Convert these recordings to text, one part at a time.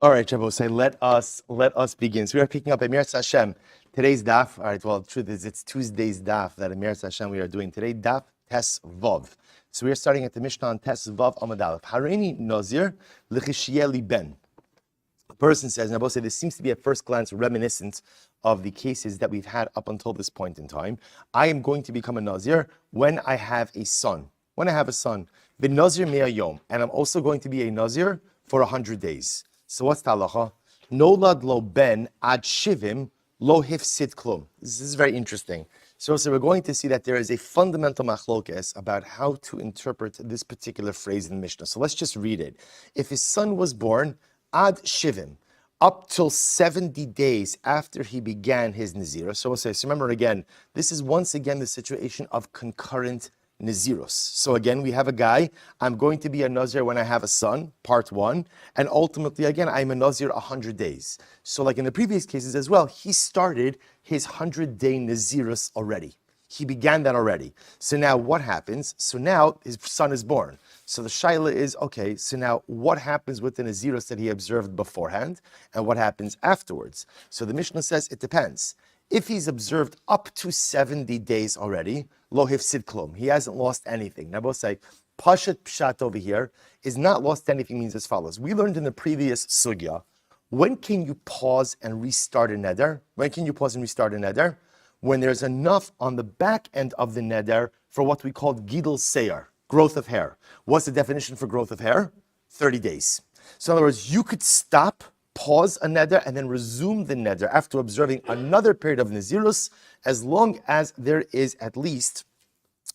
All right, Shabbos, say let us begin. So we are picking up Emir Hashem. Today's daf. All right, well, the truth is it's Tuesday's daf that Emir Hashem we are doing today. Daf Tes Vav. So we are starting at the Mishnah on Tes Vav Amud Aleph. Hareini Nazir l'chishieli ben. The person says, and I will say this seems to be at first glance reminiscent of the cases that we've had up until this point in time. I am going to become a Nazir when I have a son. When I have a son, the Nazir mea yom, and I'm also going to be a Nazir for 100 days. So what's the halacha? Nolad lo ben ad shivim lo hifsid klum. This is very interesting. So we're going to see that there is a fundamental machlokes about how to interpret this particular phrase in the Mishnah. So let's just read it. If his son was born ad shivim, up till 70 days after he began his Nazir. So remember again, this is once again the situation of concurrent Naziros. So again, we have a guy, I'm going to be a Nazir when I have a son, part one, and ultimately again, I'm a Nazir 100 days. So like in the previous cases as well, he started his 100-day Naziros already. He began that already. So now what happens? So now his son is born. So the shaila is, okay, so now what happens with the Naziros that he observed beforehand, and what happens afterwards? So the Mishnah says it depends. If he's observed up to 70 days already, lo hifsid klum, he hasn't lost anything. Now both say, pashat pshat over here is not lost anything means as follows. We learned in the previous sugya, when can you pause and restart a neder? When can you pause and restart a neder? When there's enough on the back end of the neder for what we call gidul seyar, growth of hair. What's the definition for growth of hair? 30 days. So in other words, you could stop, pause a neder, and then resume the neder after observing another period of Nazirus, as long as there is at least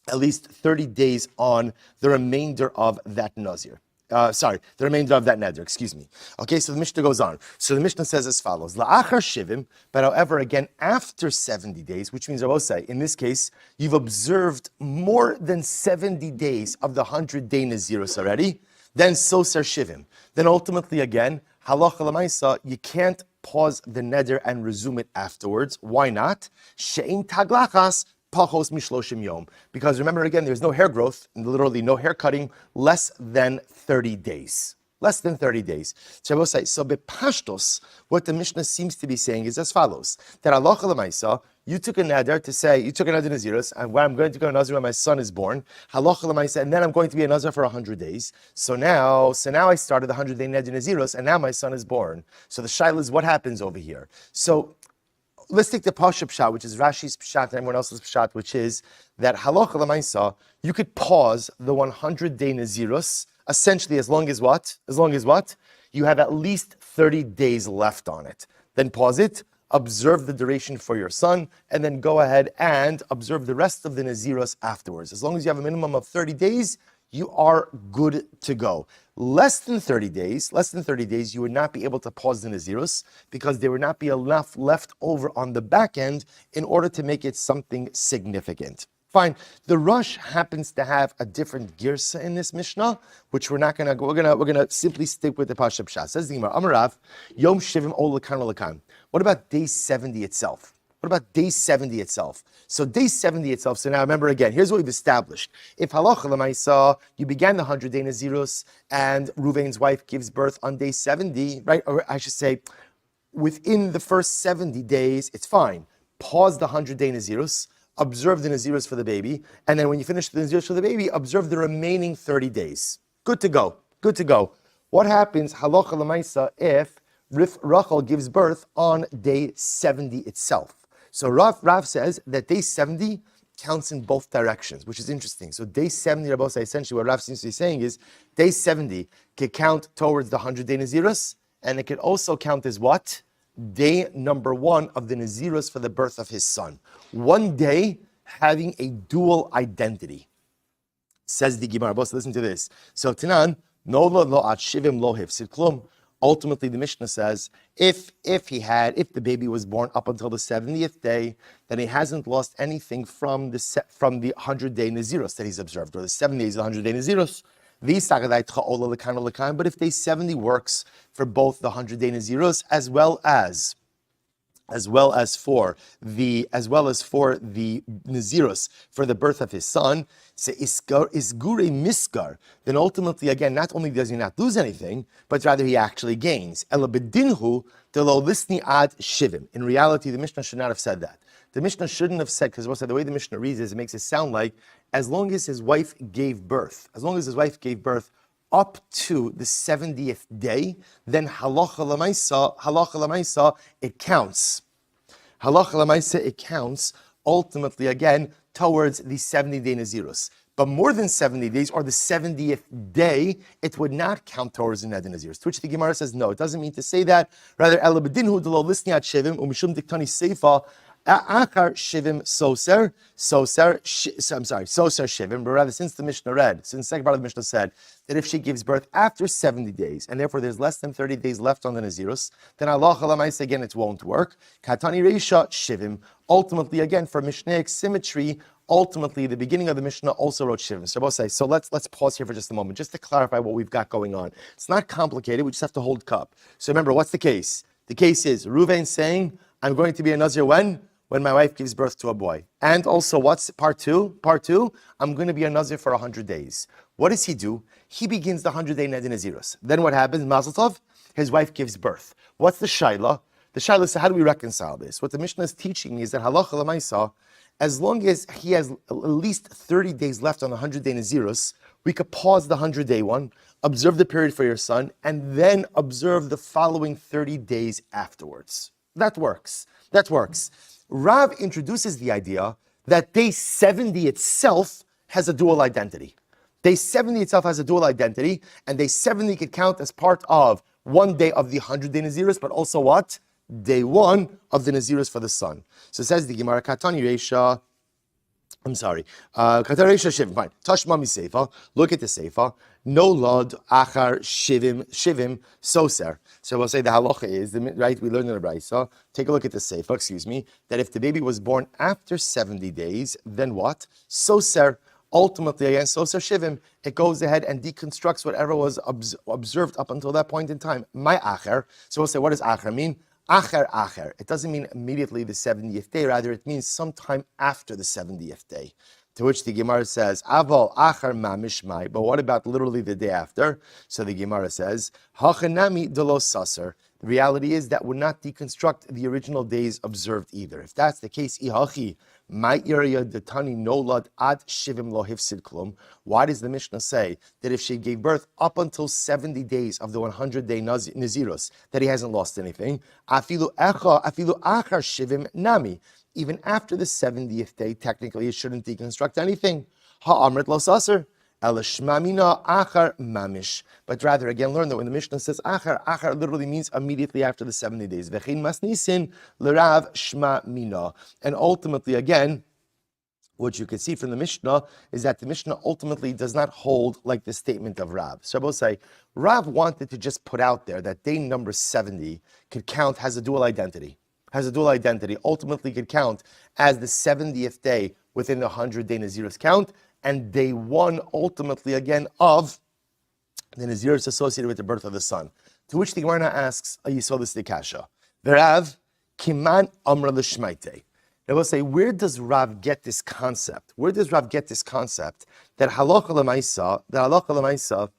30 days on the remainder of that Nazir. The remainder of that neder, excuse me. Okay, so the Mishnah goes on. So the Mishnah says as follows, La'achar shivim, but however, again, after 70 days, which means I will say, in this case, you've observed more than 70 days of the 100-day Nazirus already, then soser shivim. Then ultimately again, halacha l'maisa, you can't pause the neder and resume it afterwards. Why not? She'ein taglachas pachos mishloshim yom. Because remember again, there's no hair growth, literally no hair cutting, less than 30 days. Less than 30 days. So bepashtos, what the Mishnah seems to be saying is as follows: that halacha l'maisa, you took a neder to say, you took a neder Nazirus, and when I'm going to go a Nazir when my son is born, halacha l'maisa, and then I'm going to be a Nazir for 100 days. So now I started the 100-day neder Nazirus, and now my son is born. So the shaila is what happens over here. So let's take the Pasha Pshat, which is Rashi's Pshat and everyone else's Pshat, which is that halacha l'maisa, you could pause the 100-day Nazirus, essentially as long as what? As long as what? You have at least 30 days left on it. Then pause it, observe the duration for your son, and then go ahead and observe the rest of the Nazirus afterwards. As long as you have a minimum of 30 days, you are good to go. Less than 30 days, you would not be able to pause the Nazirus because there would not be enough left over on the back end in order to make it something significant. Fine. The Rush happens to have a different girsa in this Mishnah, which we're not gonna go. We're gonna simply stick with the Pasha Pshat. Says the Gemara, Amarav, Yom Shivim Ol Lakan Lakan. What about day 70 itself? What about day 70 itself? So day 70 itself, so now remember again, here's what we've established. If halacha l'maisa, you began the 100-day Nazirus, and Ruvain's wife gives birth on day 70, right? Or I should say, within the first 70 days, it's fine. Pause the 100-day Nazirus, observe the Nazirus for the baby, and then when you finish the Nazirus for the baby, observe the remaining 30 days. Good to go, good to go. What happens, halacha l'maisa, if Rachel gives birth on day 70 itself? So Rav says that day 70 counts in both directions, which is interesting. So day 70, Rabbi say, essentially what Rav seems to be saying is day 70 can count towards the 100-day Nazirus, and it can also count as what? Day number 1 of the Nazirus for the birth of his son. One day having a dual identity. Says the Gemara. Listen to this. So Tanan, no lo at shivim lo hifsid klum. Ultimately, the Mishnah says, if the baby was born up until the 70th day, then he hasn't lost anything from the 100-day Nazirus that he's observed, or the 7 days of the 100-day Nazirus. But if day 70 works for both the 100-day Nazirus as well as as well as for the Nazirus, for the birth of his son, se isgure miskar, then ultimately again not only does he not lose anything, but rather he actually gains. Ela bedinhu delo lisni ad shivim. In reality, the Mishnah should not have said that. The Mishnah shouldn't have said, because the way the Mishnah reads is, it makes it sound like as long as his wife gave birth, up to the 70th day, then halacha lamaisa, it counts. Halacha lamaisa, it counts ultimately again towards the 70-day Nazirus. But more than 70 days, or the 70th day, it would not count towards the Neder Nazirus. To which the Gemara says, no, it doesn't mean to say that. Rather, ela bedinhu delo lisniat shivim umishum diktani seifa achar shivim soser shivim. But rather, since the second part of the Mishnah said that if she gives birth after 70 days, and therefore there's less than 30 days left on the Nazirus, then Allah Chalamais, again, it won't work. Katani Reisha shivim. Ultimately, again, for Mishnaic symmetry, ultimately, the beginning of the Mishnah also wrote shivim. So let's pause here for just a moment, just to clarify what we've got going on. It's not complicated, we just have to hold cup. So remember, what's the case? The case is Reuven saying, I'm going to be a Nazir when? When my wife gives birth to a boy. And also, what's part two? Part two, I'm going to be a Nazir for 100 days. What does he do? He begins the 100-day Neder Nazirus. Then what happens? Mazel Tov, his wife gives birth. What's the Shaila? The Shaila is, how do we reconcile this? What the Mishnah is teaching is that halacha l'maisa, as long as he has at least 30 days left on the 100-day Nazirus, we could pause the 100-day one, observe the period for your son, and then observe the following 30 days afterwards. That works. Rav introduces the idea that day 70 itself has a dual identity. Day 70 itself has a dual identity, and day 70 could count as part of one day of the 100-day Nazirus, but also what? Day one of the Nazirus for the son. So it says the Gemara, Katani Reisha, Katani Reisha Shivim, fine. Tashma mi Seifa, look at the Seifa. No lod achar shivim soser. So we'll say the halacha is, right, we learned in the Brisa, take a look at the Seifa, that if the baby was born after 70 days, then what? Soser, ultimately again, soser shivim, it goes ahead and deconstructs whatever was observed up until that point in time. My acher, so we'll say, what does acher mean? Acher. It doesn't mean immediately the 70th day, rather it means sometime after the 70th day. To which the Gemara says, Aval acher mamishmai, but what about literally the day after? So the Gemara says, Hachanami delo saser. The reality is that would not deconstruct the original days observed either. If that's the case, Ihachi, my area detani nolad ad shivim lo hifsid klum. Why does the Mishnah say that if she gave birth up until 70 days of the 100-day Nazirus, that he hasn't lost anything? Afilu achar shivim nami. Even after the 70th day, technically it shouldn't deconstruct anything. Ha'amrit lo saser. Elashmamina achar mamish. But rather, again, learn that when the Mishnah says achar literally means immediately after the 70 days. V'chein masnisin l'rav shma mina. And ultimately, again, what you can see from the Mishnah is that the Mishnah ultimately does not hold like the statement of Rav. So I will say, Rav wanted to just put out there that day number 70 could count, has a dual identity, ultimately could count as the 70th day within the 100-day Nazirus count, and day one, ultimately, again, of the Nazirus associated with the birth of the son. To which the Gemara asks, you saw this Kasha. V'Rav, kiman amra l'shmaite. Now we'll say, where does Rav get this concept? That halacha l'maisa,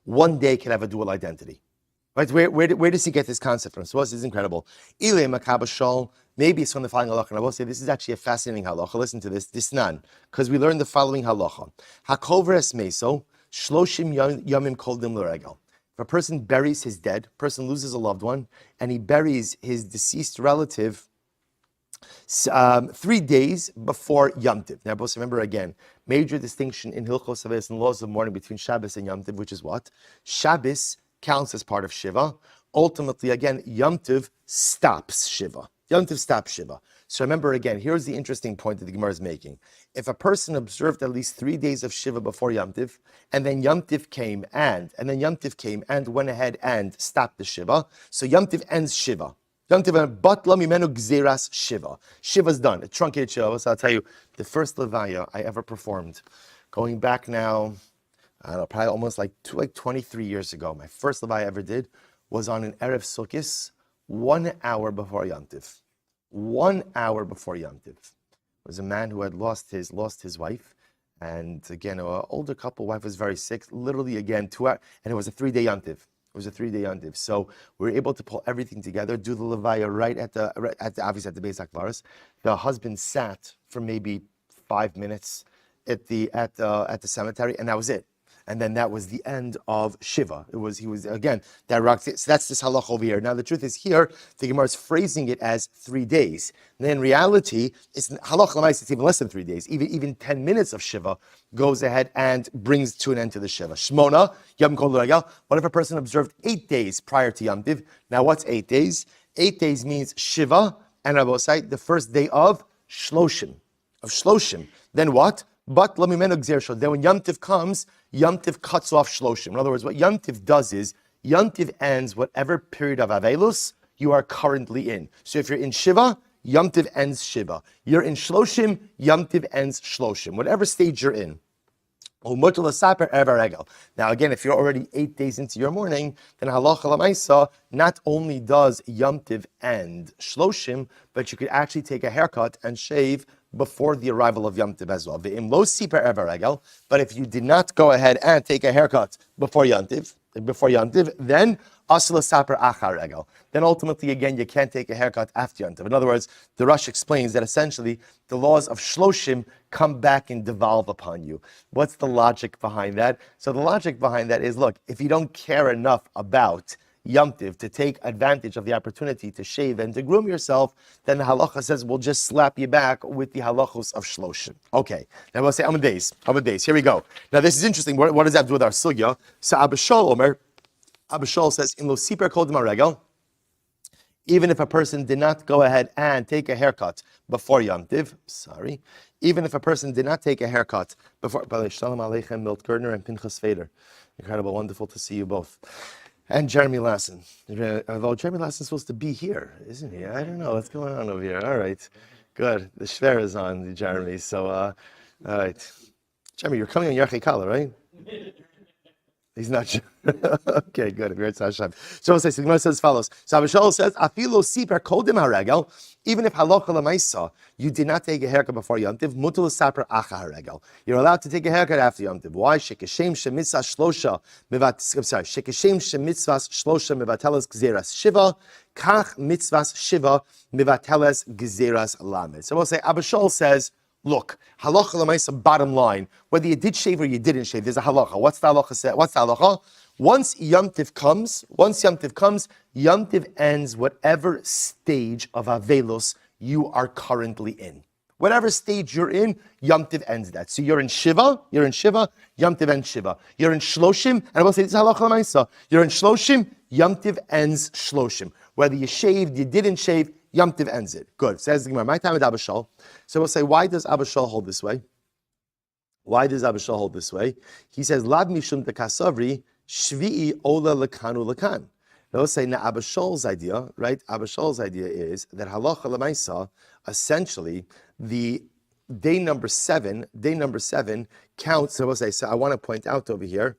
one day can have a dual identity? Right? Where does he get this concept from? So this is incredible. Ile makabashol. Maybe it's from the following halacha. And I will say this is actually a fascinating halacha. Listen to this. Disnan, because we learned the following halacha. Hakovres meso shloshim yamim koldim l'regel. If a person buries his dead, person loses a loved one, and he buries his deceased relative 3 days before Yom Tiv. Now, remember again, major distinction in Hilchos Havayos and laws of mourning between Shabbos and Yom Tiv, which is what? Shabbos counts as part of Shiva. Ultimately, again, Yom Tiv stops Shiva. So remember again, here's the interesting point that the Gemara is making. If a person observed at least 3 days of Shiva before Yom Tiv, and then Yom Tiv came and went ahead and stopped the Shiva, so Yom Tiv ends Shiva. Shiva's done. A truncated Shiva. So I'll tell you, the first Levaya I ever performed, going back now, I don't know, probably almost like 23 years ago. My first Levaya I ever did was on an Erev Sukkos 1 hour before Yom Tiv. 1 hour before Yom Tiv. It was a man who had lost his wife. And again, an older couple, wife was very sick. Literally, again, 2 hours. And it was a 3-day Yom Tiv. It was a 3-day Yom Tiv. So we were able to pull everything together, do the Levaya right at the obviously at the Beis HaKvaros. The husband sat for maybe 5 minutes at the cemetery, and that was it. And then that was the end of Shiva. He was again, that rock. So that's this halach over here. Now the truth is here, the Gemara is phrasing it as 3 days. And then in reality, it's halach l'mais, it's even less than 3 days. Even 10 minutes of Shiva goes ahead and brings to an end to the Shiva. Shmona, Yom Kol Regel. What if a person observed 8 days prior to Yom Tiv? Now what's 8 days? 8 days means Shiva and Rabbosai, the first day of Shloshim. Then what? But then when Yom Tiv comes, Yom Tiv cuts off Shloshim. In other words, what Yom Tiv does is, Yom Tiv ends whatever period of Avelus you are currently in. So if you're in Shiva, Yom Tiv ends Shiva. You're in Shloshim, Yom Tiv ends Shloshim. Whatever stage you're in. Now again, if you're already 8 days into your mourning, then halacha l'maisa, not only does Yom Tiv end Shloshim, but you could actually take a haircut and shave before the arrival of Yom Tiv as well. But if you did not go ahead and take a haircut before Yom Tiv, then then ultimately again you can't take a haircut after Yom Tiv. In other words, the Rush explains that essentially the laws of Shloshim come back and devolve upon you. What's the logic behind that? So the logic behind that is, look, if you don't care enough about Yom Tiv to take advantage of the opportunity to shave and to groom yourself, then the halacha says we'll just slap you back with the halachos of Shloshim. Okay, now we'll say Amud Beis. Here we go. Now this is interesting. What does that have to do with our sugya? So Abba Shaul says, in lo siper kodim haregel, even if a person did not go ahead and take a haircut before Yom Tiv, even if a person did not take a haircut before, Shalom Aleichem, Milt Gerdner and Pinchas Fader. Incredible, wonderful to see you both. And Jeremy Lassen. Although Jeremy Lassen's supposed to be here, isn't he? I don't know. What's going on over here? All right. Good. The Shver is on, Jeremy. So, all right. Jeremy, you're coming on Yarchei Kala, right? He's not sure. Okay, good. So Gemara says as follows. So Abba Shaul says, Afilo siper kodim haregel, even if halacha l'maisa, you did not take a haircut before Yom Tiv, mutul saper acha haregel. You're allowed to take a haircut after Yom Tiv. Why? Shekeshem shemitzvah shlosha Shekeshem shemitzvah shlosha mivateles gzeras shiva, kach mitzvahs shiva mivateles gzeras lamed. So we'll say, Abba Shaul says, look, halacha l'maisa, bottom line, whether you did shave or you didn't shave, there's a halacha. What's the halacha say? What's the halacha? Once Yom Tiv comes, Yom Tiv ends whatever stage of Avelos you are currently in. Whatever stage you're in, Yom Tiv ends that. So you're in Shiva, Yom Tiv ends Shiva. You're in Shloshim, and I will say this is halacha l'maisa. You're in Shloshim, Yom Tiv ends Shloshim. Whether you shaved, you didn't shave, Yom Tiv ends it. Good. Says the Gemara, my time with Abba Shaul. So we'll say, why does Abba Shaul hold this way? He says, Lab mishum dekasavri shvi'i ola lekanu lekan. We'll say, now Abba Shaul's idea, right? Abba Shaul's idea is that halacha l'maisa, essentially, the day number seven counts. So we'll say, so I want to point out over here,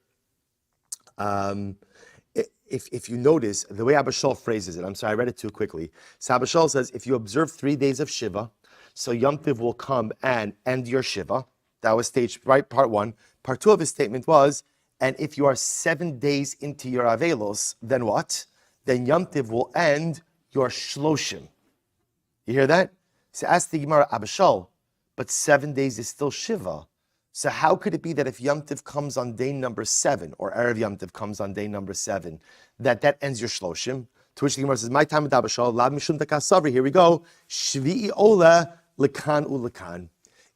if you notice, the way Abba Shaul phrases it, I'm sorry, I read it too quickly. So Abba Shaul says, if you observe 3 days of Shiva, so Yom Tiv will come and end your Shiva. That was stage, right, part 1. Part 2 of his statement was, and if you are 7 days into your Avelos, then what? Then Yom Tiv will end your Shloshim. You hear that? So ask the Gemara, Abba Shaul, but 7 days is still Shiva. So how could it be that if Yom Tiv comes on day number 7, or Erev Yom Tiv comes on day number 7, that ends your Shloshim? To which the Gemara says, my time with Abba Shaul, Lab Mishum Takasavri, here we go, Shvi'i Ola Lekan Ulekan.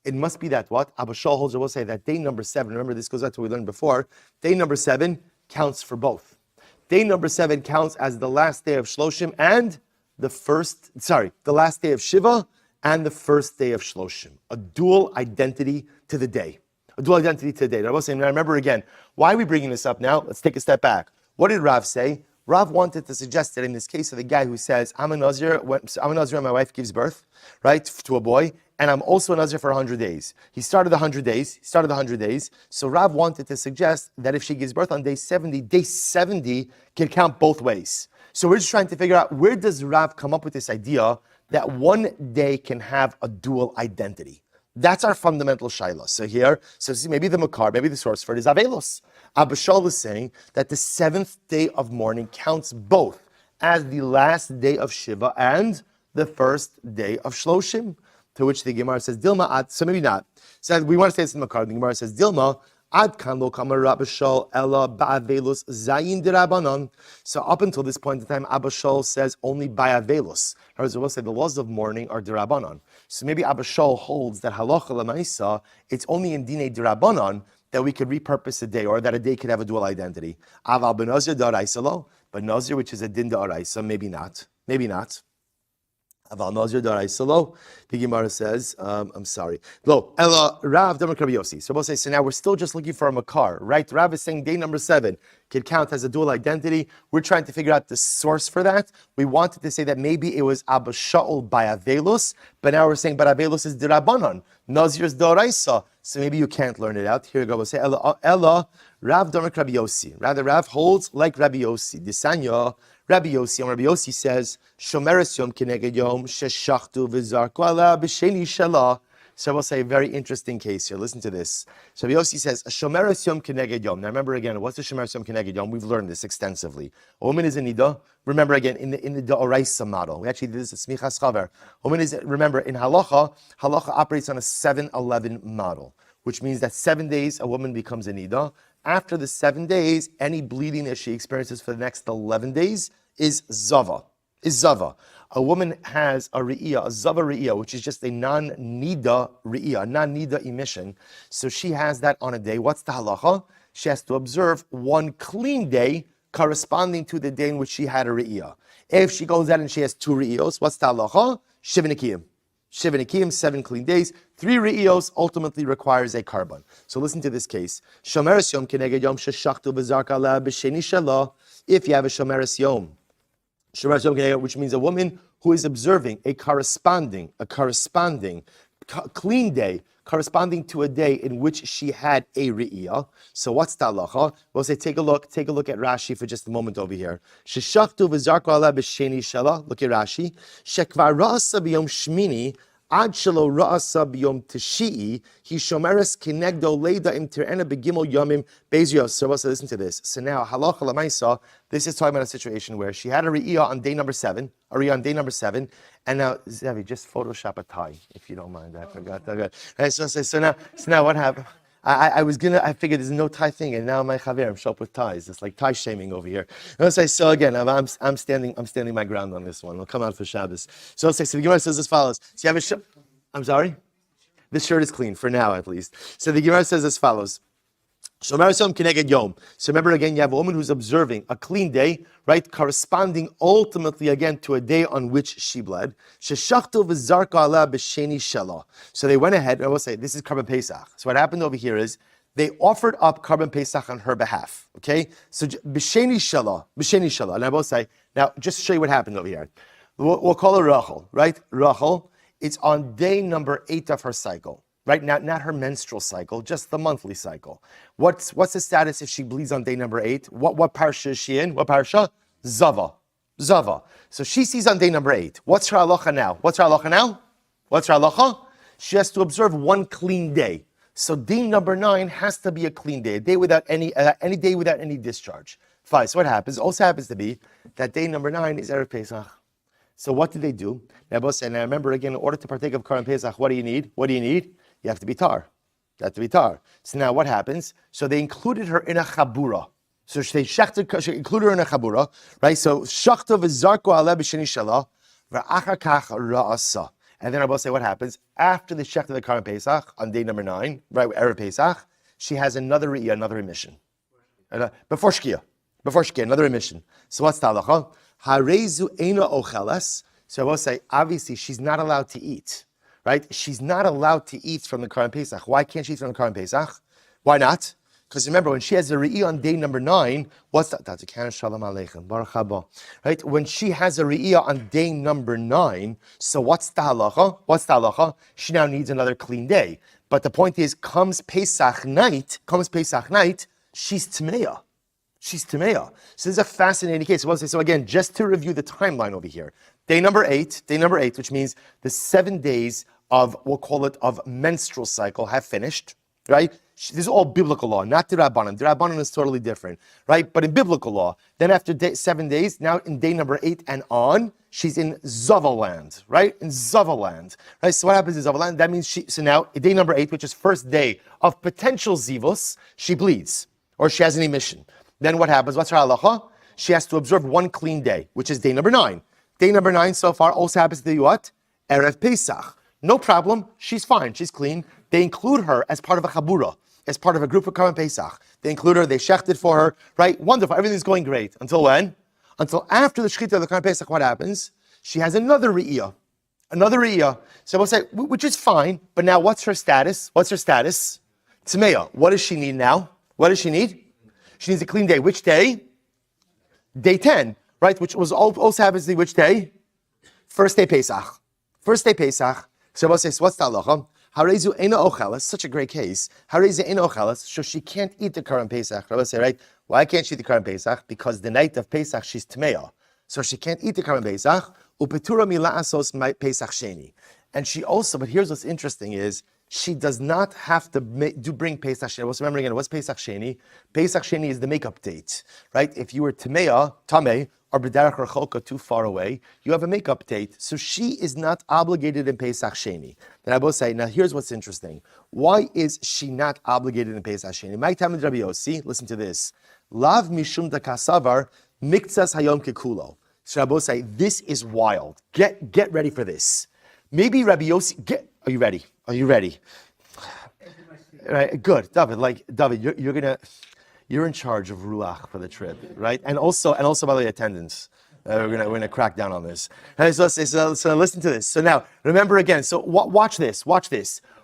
It must be that what? Abba Shaul holds, I will say that day number 7, remember this goes back to what we learned before, day number 7 counts for both. Day number 7 counts as the last day of Shloshim and the last day of Shiva and the first day of Shloshim. A dual identity to the day. Now, I will say, now remember again, why are we bringing this up now? Let's take a step back. What did Rav say? Rav wanted to suggest that in this case of the guy who says, I'm a Nazir and my wife gives birth, right, to a boy, and I'm also a Nazir for 100 days. He started the 100 days. So Rav wanted to suggest that if she gives birth on day 70 can count both ways. So we're just trying to figure out, where does Rav come up with this idea that one day can have a dual identity? That's our fundamental shaila. So here, see, maybe the makar, maybe the source for it is avelos. Abba Shaul is saying that the seventh day of mourning counts both as the last day of Shiva and the first day of Shloshim. To which the Gemara says, Dilma ad, so maybe not. So we want to say this in the makar. The Gemara says, Dilma ad kan lo kamar Rabbi Shaul ella ba'avelos zayin dirabanan. So up until this point in time, Abba Shaul says only ba'avelos. In other words, we'll say the laws of mourning are dirabanan. So maybe Abba Shaul holds that halacha l'maisa, it's only in dine dirabanan that we could repurpose a day, or that a day could have a dual identity. Aval ben Nazir da'araisa lo, but Nazir, which is a din da'araisa, maybe not. Aval Nazir da'araisa lo. The Gemara says, I'm sorry. Lo, ella Rav Rabbi Yossi. So we'll say, so now we're still just looking for a makar, right? Rav is saying day number 7 could count as a dual identity. We're trying to figure out the source for that. We wanted to say that maybe it was Abba Shaul by Avelus, but now we're saying, but Avelus is Dirabanan. Nazir is Doraisa. So maybe you can't learn it out. Here we go. We'll say, ella Rav Rabbi Yossi. Rather, Rav holds like Rabbi Yossi. Disanya. Rabbi Yossi says, Shomeres Yom Keneged Yom Sheshachtu V'Zarku Ala B'Sheni Shelah. So we'll say a very interesting case here. Listen to this. So Rabbi Yossi says, Shomeres Yom Keneged Yom. Now remember again, what's the Shomeres Yom Keneged Yom? We've learned this extensively. A woman is a nida. Remember again, in the Da'oraisa model. We actually did this at Smichas Chaver. Woman is, remember, in Halacha operates on a 7-11 model, which means that 7 days a woman becomes a nida. After the 7 days, any bleeding that she experiences for the next 11 days is zava. A woman has a re'iyah, a zava re'iyah, which is just a non-nida re'iyah, a non-nida emission. So she has that on a day. What's the halacha? She has to observe one clean day corresponding to the day in which she had a re'iyah. If she goes out and she has 2 re'iyos, what's the halacha? Shiva Nikiyim. 7 clean days. 3 re'iyos ultimately requires a carbon. So listen to this case. Shomeres Yom Keneged Yom Sheshachtu V'Zarka Ala B'Sheni Shelah. If you have a Shomeres Yom, which means a woman who is observing a corresponding clean day, corresponding to a day in which she had a re'iyah. So what's the halacha? We'll say, take a look at Rashi for just a moment over here. Sheshachtu v'zarku ala b'sheni shelah. Look at Rashi. Shekvar ra'asa b'yom shmini ad shelo ra'asa b'yom teshi'i he shomeres kinegdo leida im tir'ena begimel yomim be'ezrios. So listen to this. So now halacha l'maisa, this is talking about a situation where she had a re'iyah on day number 7, and now Zevi, just Photoshop a tie, if you don't mind. I forgot. Right, so now what happened? I figured there's no tie thing, and now my chaverim show up with ties. It's like tie shaming over here. So again, I'm standing my ground on this one. We'll come out for Shabbos. So the Gemara says as follows. So you have a I'm sorry? This shirt is clean, for now at least. So the Gemara says as follows. Shomeres Yom Keneged Yom. So remember again, you have a woman who's observing a clean day, right, corresponding ultimately again to a day on which she bled. Sheshachtu v'zarka ala b'sheni shelah. So they went ahead, and I will say, this is Karban Pesach. So what happened over here is, they offered up Karban Pesach on her behalf, okay? So b'sheni shelah. And I will say, now just to show you what happened over here. We'll call her Rachel, right? Rachel, it's on day number 8 of her cycle. Right now, not her menstrual cycle, just the monthly cycle. What's the status if she bleeds on day number 8? What parsha is she in? What parsha? Zava. So she sees on day number 8. What's her halacha now? She has to observe one clean day. So day number 9 has to be a clean day, a day without any day without any discharge. Fine. So what happens? It also happens to be that day number 9 is Erev Pesach. So what did they do? Now remember again, in order to partake of Karban Pesach, what do you need? You have to be tar. So now what happens? So they included her in a chabura. So she included her in a chabura, right? So shachta v'zarku ala b'sheni shelah v'achar kach ra'asa. And then I will say what happens after the shechta of the Karban Pesach on day number 9, right? Erev Pesach, she has another emission. Before Shkia, another emission. So what's the halacha? Harezu eina ocheles. So I will say obviously she's not allowed to eat. Right? She's not allowed to eat from the Karban Pesach. Why can't she eat from the Karban Pesach? Why not? Because remember, when she has a re'iyah on day number 9, what's that? That's a Karen Shalom Aleichem. Baruch haba. Right? When she has a re'iyah on day number 9, so what's the halacha? She now needs another clean day. But the point is, comes Pesach night, she's Tmeya. She's Tameya. So this is a fascinating case. So again, just to review the timeline over here. Day number eight, which means the 7 days of, we'll call it, of menstrual cycle have finished, right? This is all biblical law, not the Rabbanan. The Rabbanan is totally different, right? But in biblical law, then after 7 days, now in day number 8 and on, she's in Zavaland, right? In Zavaland, right? So what happens in Zavaland? That means so now day number 8, which is first day of potential zivus, she bleeds, or she has an emission. Then what happens? What's her halacha? She has to observe 1 clean day, which is day number 9. Day number 9 so far also happens to be what? Erev Pesach. No problem. She's fine. She's clean. They include her as part of a chabura, as part of a group of Karban Pesach. They include her. They shechted for her. Right? Wonderful. Everything's going great. Until when? Until after the shechita of the Karban Pesach, what happens? She has another re'iyah. Another re'iyah. So we'll say, which is fine, but now what's her status? What's her status? Tmeya. What does she need now? What does she need? She needs a clean day. Which day? Day 10, right? Which was also happens to be which day? First day Pesach. First day Pesach. So we'll say, so what's the halacha? Harezu ena ochelas, such a great case. Harezu ena ochelas, so she can't eat the Karban Pesach. Rabbi say, right? Why can't she eat the Karban Pesach? Because the night of Pesach she's Tmeya. So she can't eat the Karban Pesach. Upetura mila'asos Pesach sheni. And she also, but here's what's interesting is, she does not have to bring Pesach Sheni. What's remembering again? What's Pesach Sheni? Pesach Sheni is the makeup date, right? If you were Tameh, or B'derech Rechokah, too far away, you have a makeup date. So she is not obligated in Pesach Sheni. Then I will say, now here's what's interesting. Why is she not obligated in Pesach Sheni? My time with Rabbi Yossi, listen to this. Lav mishum da kasavar miktsas hayom kekulo. So Rabbi say, this is wild. Get ready for this. Maybe Rabbi Yossi, are you ready? Are you ready? Right, good, David. You're in charge of Ruach for the trip, right? And also by the way, attendance. We're gonna crack down on this. Right, so listen to this. So now remember again. So watch this.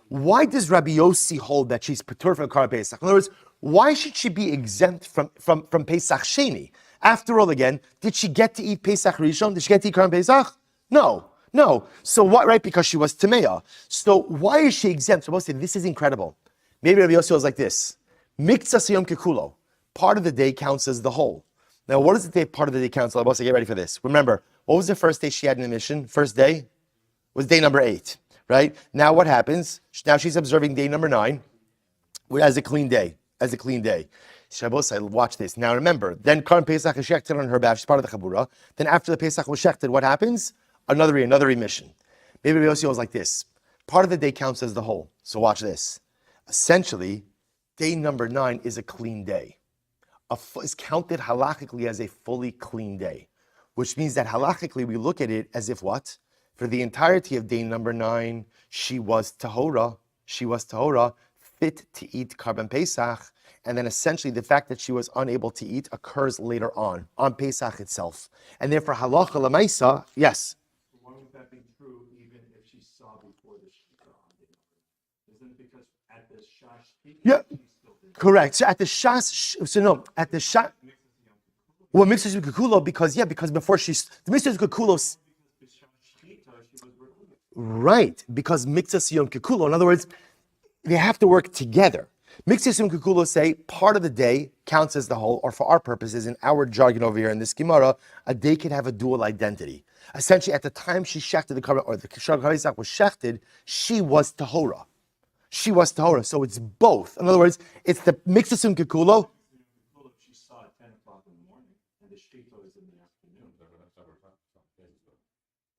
Why does Rabbi Yossi hold that she's patur from Karban Pesach? In other words, why should she be exempt from Pesach Sheni? After all, again, did she get to eat Pesach Rishon? Did she get to eat Karban Pesach? No. So what? Right? Because she was Tameya. So why is she exempt? So we'll say this is incredible. Maybe Rabbi Yossi was like this. Miktsas Yom Kekulo. Part of the day counts as the whole. Now, what does the day part of the day count? So I'll say, get ready for this. Remember, what was the first day she had an emission? First day was day number 8, right? Now what happens? Now she's observing day number 9 as a clean day. Shabbos, watch this. Now remember, then Karban Pesach is shechted on her bath. She's part of the Chabura. Then after the Pesach was shechted, what happens? Another emission. Maybe Rabbi Yossi was like this. Part of the day counts as the whole. So watch this. Essentially, day number 9 is a clean day. Is counted halachically as a fully clean day, which means that halachically we look at it as if what? For the entirety of day number 9, she was tahora, fit to eat Karban Pesach, and then essentially the fact that she was unable to eat occurs later on Pesach itself. And therefore halacha lemaisa, yes. Why would that be true even if she saw before the shita on day number? Isn't it because at the shash? Yeah. Correct. So at the shas, well, mixes with kukulo because before the mixes with kukulo. Right, because mixes yom kekulo. In other words, they have to work together. Mixes yom kekulo say part of the day counts as the whole, or for our purposes, in our jargon over here in this Gemara, a day can have a dual identity. Essentially, at the time she shechted the Karban, or the Karban Pesach was shechted, she was tahora. So it's both. In other words, it's the mixasum kekulo. She saw at 10 o'clock in the morning, and the shita is in the afternoon.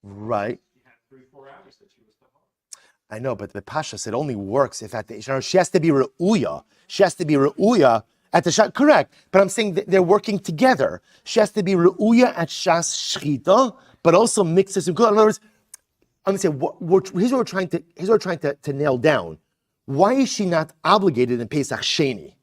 Right. She had 3-4 hours that she was tahora. I know, but the Pasha said only works if at the she has to be re'uya. She has to be re'uya at the shas. Correct, but I'm saying that they're working together. She has to be re'uya at shas shchita, but also mixasum kekulo. In other words, I'm saying here's what we're trying to nail down. Why is she not obligated in Pesach Sheni?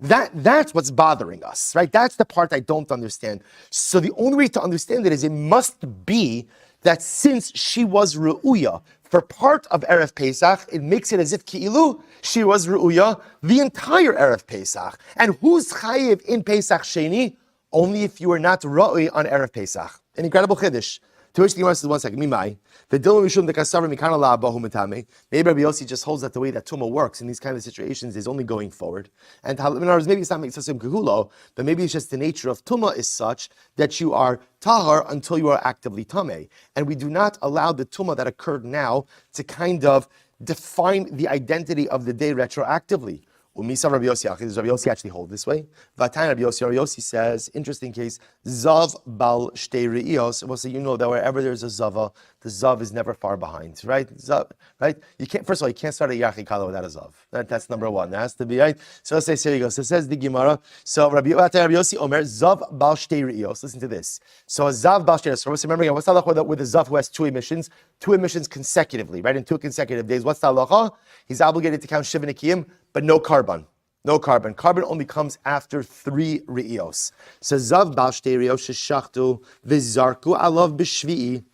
That's what's bothering us, right? That's the part I don't understand. So the only way to understand it is it must be that since she was Ru'uya for part of Erev Pesach, it makes it as if Ki'ilu, she was Ru'uya the entire Erev Pesach. And who's Chayiv in Pesach Sheni? Only if you are not Ru'uy on Erev Pesach. An incredible Chiddush. To which the Gemara says, one second, Mimai. The Dilma Mishum the Kasavar Mikana La Abahu Matame. Maybe Rabbi Yossi just holds that the way that Tumah works in these kind of situations is only going forward. And maybe it's not Mitzvah Kehulo, but maybe it's just the nature of Tumah is such that you are tahar until you are actively tameh. And we do not allow the Tumah that occurred now to kind of define the identity of the day retroactively. Umisa Rabbi Yossi, does Rabbi Yossi actually hold this way? Vatan Rabbi Yossi says, interesting case, Zav bal shtei re'ios. We'll say, you know that wherever there's a Zava, the Zav is never far behind, right? Zav, right? You can't. First of all, you can't start a Yachi Kala without a Zav. That's number one. That has to be right. So let's say, here you go. So it says the Gemara. So Rabbi Yossi Omer Zav bal shtei re'ios. Listen to this. So a Zav bal shtei re'ios. Remember again, what's the halacha with a Zav who has two emissions consecutively, right? In 2 consecutive days. What's the halacha? He's obligated to count Shiva Nikiyim, but no carbon. No carbon. Carbon only comes after 3 re'ios. So Zav bal shtei re'ios sheshachtu v'zarku alav b'shvi'i.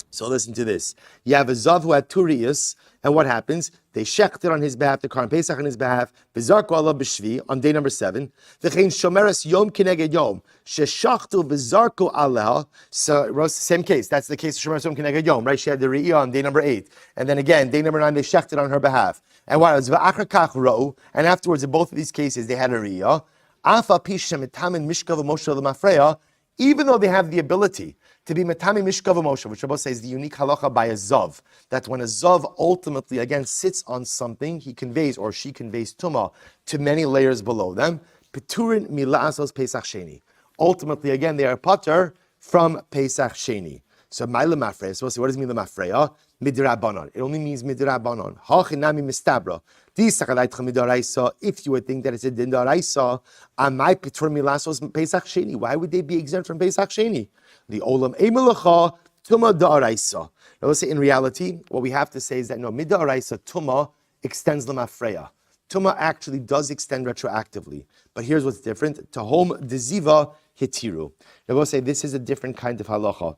So listen to this. You have a Zav who had 2 re'ios, and what happens? They shechted on his behalf, the Karm Pesach on his behalf, v'zarku alav b'shvi on day number 7. V'chein shomeres yom kineged yom sheshachtu v'zarku aleha. So same case. That's the case of shomeres yom kineged yom, right? She had the re'iyah on day number 8, and then again day number 9 they shechted on her behalf. And what was v'achar ro? And afterwards, in both of these cases, they had a re'iyah. Afa pishem mitamin mishkav moshe l'mafreya. Even though they have the ability to be metami mishkav moshe, which Rabbi says is the unique halacha by a zav, that when a zav ultimately again sits on something, he conveys or she conveys tumah to many layers below them. Peturin mila'asos pesach sheni. Ultimately, again, they are pater from pesach sheni. So my lemafreya. So what does it mean lemafreya? Midrabanon. It only means midrabanon. Hachinami mistabra. If you would think that it's a din daraisa, amai pitur milasos pesach sheni. Why would they be exempt from pesach sheni? The olam emelacha tuma daraisa. Now let's say in reality, what we have to say is that no midaraisa tuma extends lemafreya. Tuma actually does extend retroactively. But here's what's different. Tahom deziva hitiru. Now we'll say this is a different kind of halacha.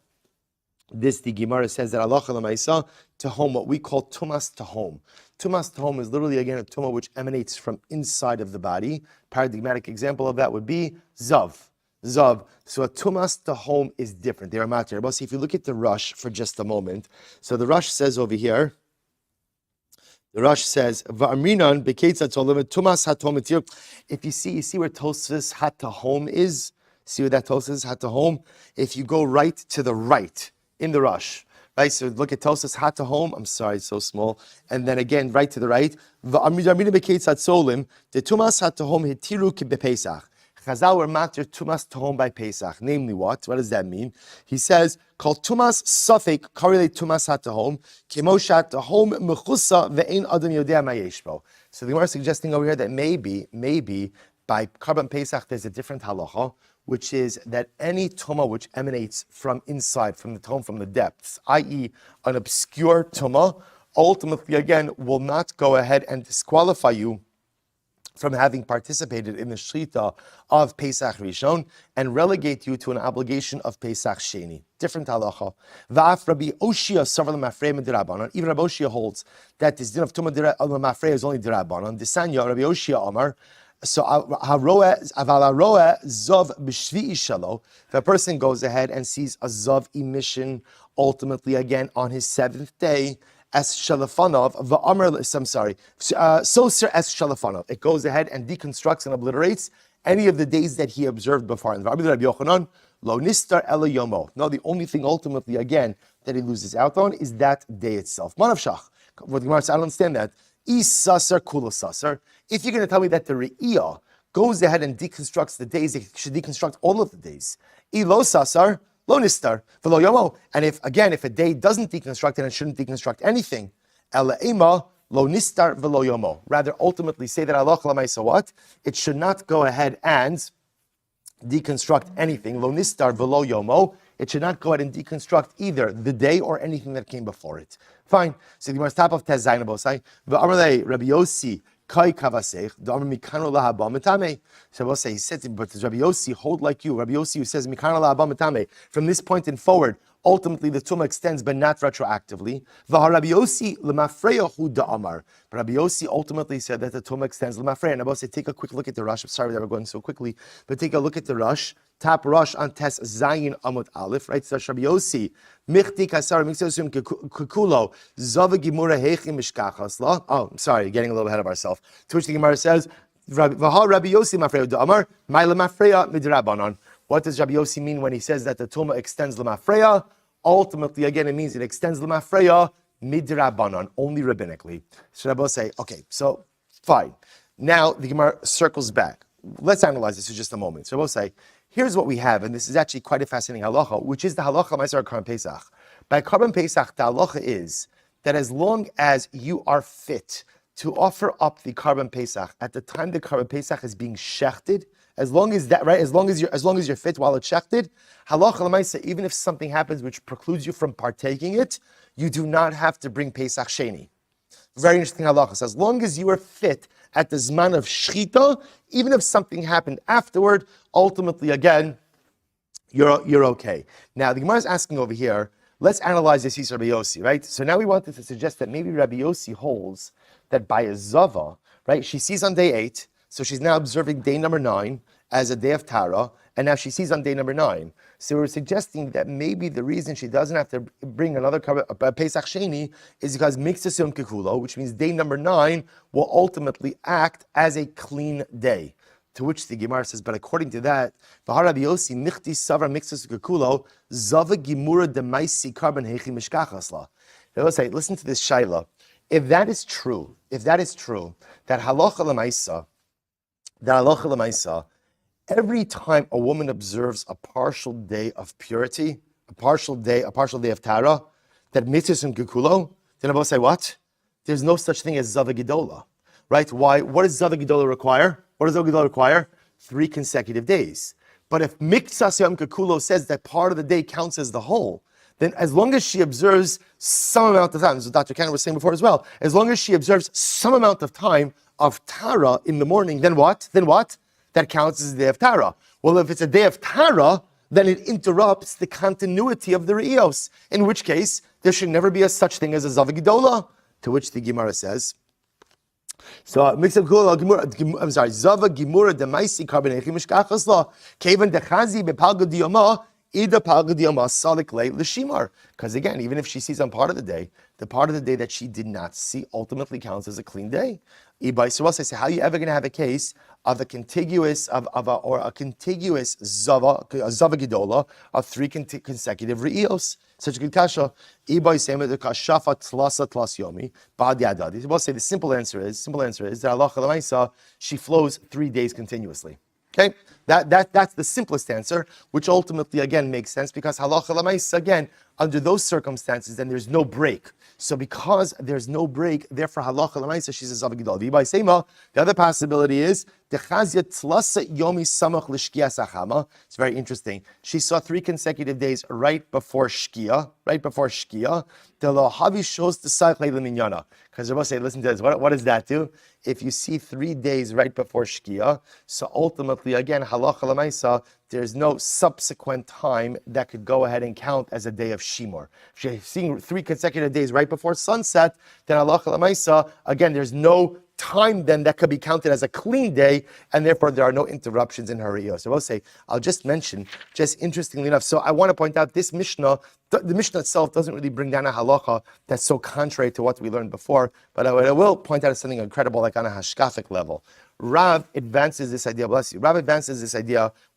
This, the Gemara says that halacha l'maisa tahom, what we call tumas tahom. Tumas tahom is literally, again, a tumah which emanates from inside of the body. Paradigmatic example of that would be zav. Zav. So a tumas tahom is different. They are matter. But see, if you look at the Rush for just a moment, so the Rush says over here, the Rush says, "Va'amrinan bekeitzat tolim tumas hatom etir." If you see where Tosfos hatahom is, see where that Tosfos hatahom. If you go right to the right in the Rush, right? So look at Tosfos hatahom. I'm sorry, it's so small. And then again, right to the right, "Va'amrinan bekeitzat solim the tumas hatahom hitiru kibepesach." Chazal were matter tumas tahom by Pesach. Namely what? What does that mean? He says, called tumas safek correlate tumas hatahom kimoshat tahom mechusa ve'ein adam yodea mayeshbo. So the Gemara is suggesting over here that maybe by Karban Pesach there's a different halacha, which is that any tumah which emanates from inside, from the tahom, from the depths, i.e. an obscure tumah, ultimately again will not go ahead and disqualify you from having participated in the shechita of Pesach Rishon and relegate you to an obligation of Pesach Sheni. Different halacha. Va'af Rabbi Oshia savar l'mafrei midirabanan. Even Rabbi Oshia holds that this din of tumah l'mafrei is only dirabanan. Disanya Rabbi Oshia Amar. So aval haroeh zav b'shvi'i shalo. If a person goes ahead and sees a zav emission, ultimately again on his 7th day, as shalafanov, soser as shalafanov. It goes ahead and deconstructs and obliterates any of the days that he observed before. And Rabbi Yochanan, lo nistar ela yomo. No, the only thing ultimately again that he loses out on is that day itself. Manav shach. What the Gemara says, I don't understand that. Is saser kula saser. If you're going to tell me that the re'iyah goes ahead and deconstructs the days, it should deconstruct all of the days. Ilo saser. Lo nistar v'lo yomo. And if a day doesn't deconstruct and it shouldn't deconstruct anything, ela ema lo nistar v'lo yomo. Rather, ultimately say that halacha l'maisa what? It should not go ahead and deconstruct anything. Lo nistar v'lo yomo. It should not go ahead and deconstruct either the day or anything that came before it. Fine. So the Gemara's top of Tez Zayin Abosai. V'amalei Rabbi Yossi. Kai kavasech, da'amar mikano lahaba metame. So we'll say, he said, but does Rabbi Yossi hold like you? Rabbi Yossi who says mikano lahaba metame. From this point in forward, ultimately the tumah extends, but not retroactively. Rabbi Yossi lemafreya hu da'amar. But Rabbi Yossi ultimately said that the tumah extends lemafreya. And I will say, take a quick look at the Rush. I'm sorry that we're going so quickly, but take a look at the Rush. Top Rush on Tes Zayin Amud Aleph, right? So Rabbi Yossi, Michti Kasar Mixosum Kukulo, Zava Gimura Hechi Mishkachas La. Oh, sorry, getting a little ahead of ourselves. To which the Gemara says, V'ha Rabbi Yossi Mafreya Da'amar, Ma'ila Mafreya Midrabanon. What does Rabbi Yossi mean when he says that the Tumah extends L'mafreya? Ultimately, again, it means it extends L'mafreya Midrabanon, only rabbinically. So Rabbi Yossi say, okay, so fine. Now the Gemara circles back. Let's analyze this for just a moment. So Rabbi Yossi say, here's what we have, and this is actually quite a fascinating halacha, which is the halacha Ma'aser Karban Pesach. By Karban Pesach, the halacha is that as long as you are fit to offer up the Karban Pesach at the time the Karban Pesach is being shechted, as long as that, right? As long as you're fit while it's shechted, halacha l'maisa, even if something happens which precludes you from partaking it, you do not have to bring Pesach Sheni. Very interesting halacha. So as long as you are fit at the zman of shchita, even if something happened afterward, ultimately again, you're okay. Now the Gemara is asking over here. Let's analyze this Yisrael Rabbi Yossi, right? So now we wanted to suggest that maybe Rabbi Yossi holds that by a zava, right? She sees on day 8, so she's now observing day number 9 as a day of Tara, and now she sees on day number 9. So we're suggesting that maybe the reason she doesn't have to bring another Pesach Sheni is because Mixas Yom Kikulo, which means day number 9 will ultimately act as a clean day. To which the Gemara says, but according to that, Rabbi Yossi Michti Savra Mixas Kikulo Zava Gimura Demaisi Karban Hechi Mishkachasla. They'll say, listen to this Shaila. If that is true, that halacha l'maisa, every time a woman observes a partial day of purity, a partial day of Tara, that mitzvahs and kikulo, then I will say what? There's no such thing as Zava Gedola, right? Why? What does Zava Gedola require? 3 consecutive days. But if Miktsas Yom Kikulo says that part of the day counts as the whole, then as long as she observes some amount of time, as Dr. Cannon was saying before as well, as long as she observes some amount of time of Tara in the morning, then what? That counts as a day of Tara. Well, if it's a day of Tara, then it interrupts the continuity of the Re'iyos, in which case there should never be a such thing as a Zava Gedola, to which the Gemara says, so mix up Zava Gimura Demaisi Karban Hechi Mishkachasla Kevan Dechazi Bepalga Diyama Ida Palga Diyama Salik Le L'Shimar. Because again, even if she sees on part of the day that she did not see ultimately counts as a clean day. So I say, how are you ever going to have a case of a contiguous Zava Gedola of 3 consecutive Re'iyos? Such a good kasha. Yomi. We'll say the simple answer is that Allah Chalamaysa, she flows 3 days continuously. Okay, that's the simplest answer, which ultimately again makes sense because halacha l'maisa, again, under those circumstances, then there's no break. So because there's no break, therefore halacha l'maisa, she says Zava Gedola. The other possibility is dechazia tlasa yomi samach l'shkia sachama. It's very interesting. She saw 3 consecutive days right before shkia. The lohavi shows the cycle minyana. Because Rabbi say, listen to this. What does that do? If you see 3 days right before shkia, so ultimately again halacha l'maisa, there's no subsequent time that could go ahead and count as a day of Shimor. If you're seeing 3 consecutive days right before sunset, then halacha l'maisa, again, there's no time then that could be counted as a clean day, and therefore there are no interruptions in her Re'iyos. So I'll just mention, just interestingly enough, so I want to point out this Mishnah, the Mishnah itself doesn't really bring down a halacha that's so contrary to what we learned before, but I will point out something incredible, like on a hashkafic level. Rav advances this idea,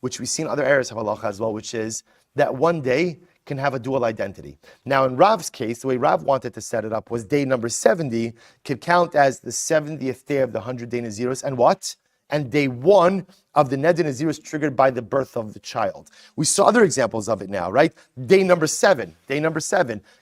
which we see in other areas of halacha as well, which is that one day can have a dual identity. Now, in Rav's case, the way Rav wanted to set it up was day number 70 could count as the 70th day of the 100-day Nazirus, and what? And day 1 of the Neder Nazirus triggered by the birth of the child. We saw other examples of it now, right? Day number 7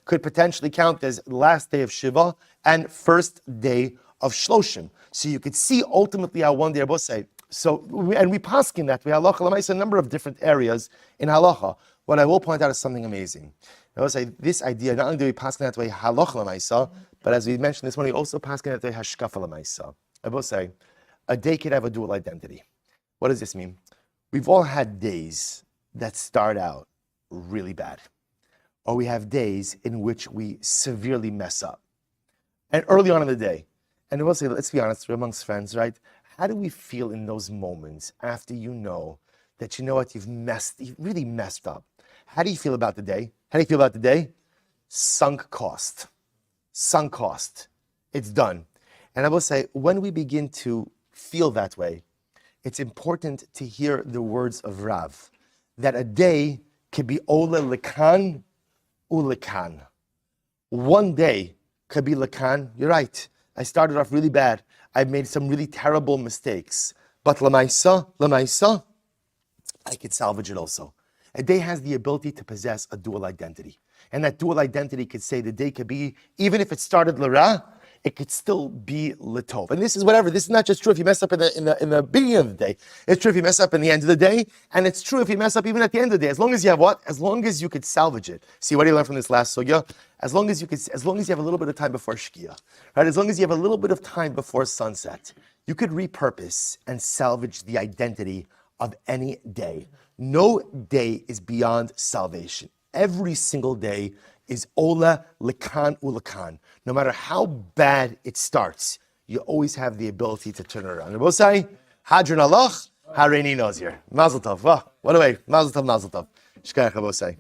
could potentially count as last day of Shiva and first day of Shloshim. So you could see ultimately how one day Rabbi say. And we paskin that we halacha l'maisa a number of different areas in halacha. What I will point out is something amazing. I will say this idea, not only do we paskin that way halacha l'maisa, but as we mentioned this morning, also paskin that way hashkafa l'maisa. I will say a day could have a dual identity. What does this mean? We've all had days that start out really bad. or we have days in which we severely mess up. And early on in the day, and we'll say, let's be honest, we're amongst friends, right? How do we feel in those moments after you know that you know what, you've really messed up? How do you feel about the day? How do you feel about the day? Sunk cost. Sunk cost. It's done. And I will say, when we begin to feel that way, it's important to hear the words of Rav, that a day could be Ola Lekan Ulekan. One day could be Lekan. You're right. I started off really bad. I've made some really terrible mistakes. But Lamaisa, I could salvage it also. A day has the ability to possess a dual identity. And that dual identity could say the day could be, even if it started Lara, it could still be Litov. And this is whatever. This is not just true if you mess up in the beginning of the day. It's true if you mess up in the end of the day. And it's true if you mess up even at the end of the day. As long as you have what? As long as you could salvage it. See, what do you learn from this last sugya? As long as you have a little bit of time before Shkia, right? As long as you have a little bit of time before sunset, you could repurpose and salvage the identity of any day. No day is beyond salvation. Every single day is Ola Lekan Ulakan. No matter how bad it starts, you always have the ability to turn it around. And we'll say, Hadran Allah, Hareini Nazir. Mazel Tov. What a way. Mazel Tov, Mazel Tov. Shkayach, we'll say.